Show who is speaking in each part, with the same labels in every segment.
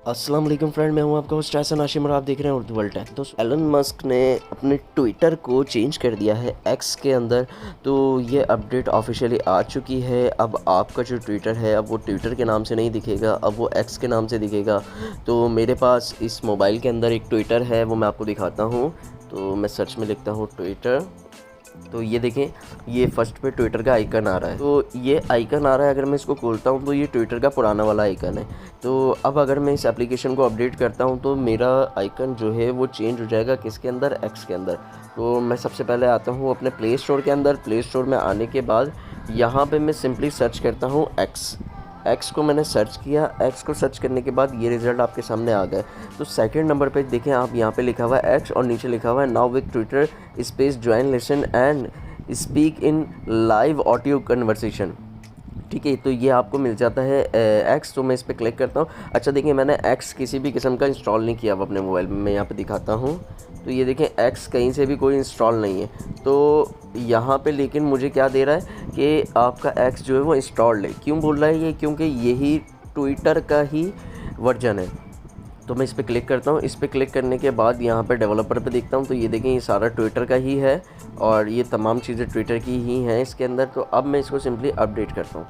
Speaker 1: अस्सलाम वालेकुम फ्रेंड, मैं हूं आपका होस्ट एहसन हाशिम और आप देख रहे हैं उर्दू वर्ल्ड टेक। दोस्तों, एलन मस्क ने अपने ट्विटर को चेंज कर दिया है एक्स के अंदर। तो ये अपडेट ऑफिशियली आ चुकी है। अब आपका जो ट्विटर है अब वो ट्विटर के नाम से नहीं दिखेगा, अब वो एक्स के नाम से दिखेगा। तो मेरे पास इस मोबाइल के अंदर एक ट्विटर है, वो मैं आपको दिखाता हूँ। तो मैं सर्च में लिखता हूँ ट्विटर, तो ये देखें, ये फर्स्ट पे ट्विटर का आइकन आ रहा है। तो ये आइकन आ रहा है, अगर मैं इसको खोलता हूँ तो ये ट्विटर का पुराना वाला आइकन है। तो अब अगर मैं इस एप्लीकेशन को अपडेट करता हूँ तो मेरा आइकन जो है वो चेंज हो जाएगा किसके अंदर, एक्स के अंदर। तो मैं सबसे पहले आता हूँ अपने प्ले स्टोर के अंदर। प्ले स्टोर में आने के बाद यहाँ पे मैं सिंपली सर्च करता हूँ एक्स को मैंने सर्च किया। एक्स को सर्च करने के बाद ये रिज़ल्ट आपके सामने आ गए। तो सेकंड नंबर पे देखें आप, यहाँ पे लिखा हुआ है एक्स और नीचे लिखा हुआ है now with Twitter space join listen and speak in live audio conversation. ठीक है, तो ये आपको मिल जाता है एक्स। तो मैं इस पर क्लिक करता हूँ। अच्छा देखिए, मैंने एक्स किसी भी किस्म का इंस्टॉल नहीं किया अब अपने मोबाइल में। मैं यहाँ पे दिखाता हूँ, तो ये देखें एक्स कहीं से भी कोई इंस्टॉल नहीं है। तो यहाँ पे लेकिन मुझे क्या दे रहा है कि आपका एक्स जो है वो इंस्टॉल्ड है। क्यों बोल रहा है ये? क्योंकि यही ट्विटर का ही वर्जन है। तो मैं इस पर क्लिक करता हूँ। इस पर क्लिक करने के बाद यहाँ पर डेवलपर पे देखता हूँ, तो ये देखें ये सारा ट्विटर का ही है और ये तमाम चीज़ें ट्विटर की ही हैं इसके अंदर। तो अब मैं इसको सिंपली अपडेट करता हूँ।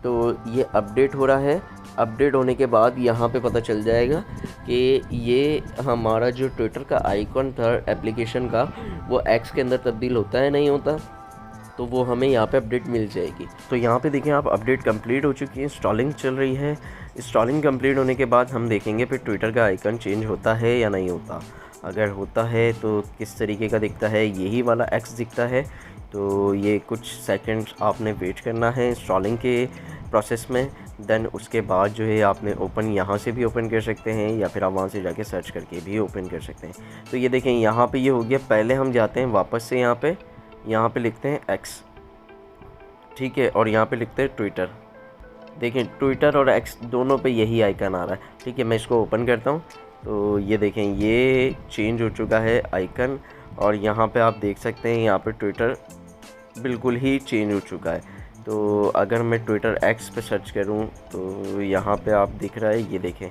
Speaker 1: तो ये अपडेट हो रहा है। अपडेट होने के बाद यहाँ पे पता चल जाएगा कि ये हमारा जो ट्विटर का आइकॉन था एप्लीकेशन का, वो एक्स के अंदर तब्दील होता है नहीं होता। तो वो हमें यहाँ पे अपडेट मिल जाएगी। तो यहाँ पे देखें आप, अपडेट कंप्लीट हो चुकी है, इंस्टॉलिंग चल रही है। इंस्टॉलिंग कंप्लीट होने के बाद हम देखेंगे फिर ट्विटर का आइकन चेंज होता है या नहीं होता। अगर होता है तो किस तरीके का दिखता है, यही वाला एक्स दिखता है। तो ये कुछ सेकंड्स आपने वेट करना है इंस्टॉलिंग के प्रोसेस में। देन उसके बाद जो है आपने ओपन यहाँ से भी ओपन कर सकते हैं या फिर आप वहाँ से जाके सर्च करके भी ओपन कर सकते हैं। तो ये देखें यहाँ पे ये हो गया। पहले हम जाते हैं वापस से यहाँ पे लिखते हैं एक्स, ठीक है, और यहाँ पे लिखते हैं ट्विटर। देखें ट्विटर और एक्स दोनों पे यही आइकन आ रहा है। ठीक है, मैं इसको ओपन करता हूँ। तो ये देखें ये चेंज हो चुका है आइकन और यहाँ पे आप देख सकते हैं यहाँ पे ट्विटर बिल्कुल ही चेंज हो चुका है। तो अगर मैं ट्विटर एक्स पे सर्च करूँ तो यहाँ पे आप दिख रहा है, ये देखें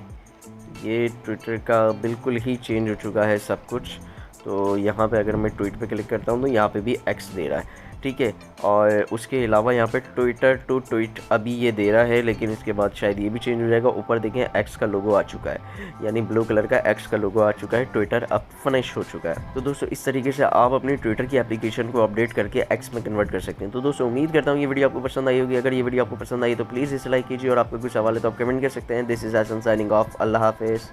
Speaker 1: ये ट्विटर का बिल्कुल ही चेंज हो चुका है सब कुछ। तो यहाँ पे अगर मैं ट्वीट पे क्लिक करता हूँ तो यहाँ पे भी एक्स दे रहा है, ठीक है। और उसके अलावा यहाँ पे ट्विटर टू ट्वीट अभी ये दे रहा है, लेकिन इसके बाद शायद ये भी चेंज हो जाएगा। ऊपर देखें एक्स का लोगो आ चुका है, यानी ब्लू कलर का एक्स का लोगो आ चुका है। ट्विटर अब फिनिश हो चुका है। तो दोस्तों इस तरीके से आप अपनी ट्विटर की एप्लीकेशन को अपडेट करके एक्स में कन्वर्ट कर सकते हैं। तो दोस्तों उम्मीद करता हूँ ये वीडियो आपको पसंद आई होगी। अगर ये वीडियो आपको पसंद आई तो प्लीज़ इसे लाइक कीजिए और आपको कुछ सवाल है तो आप कमेंट कर सकते हैं। This is Ehsan signing off. अल्लाह हाफिज़।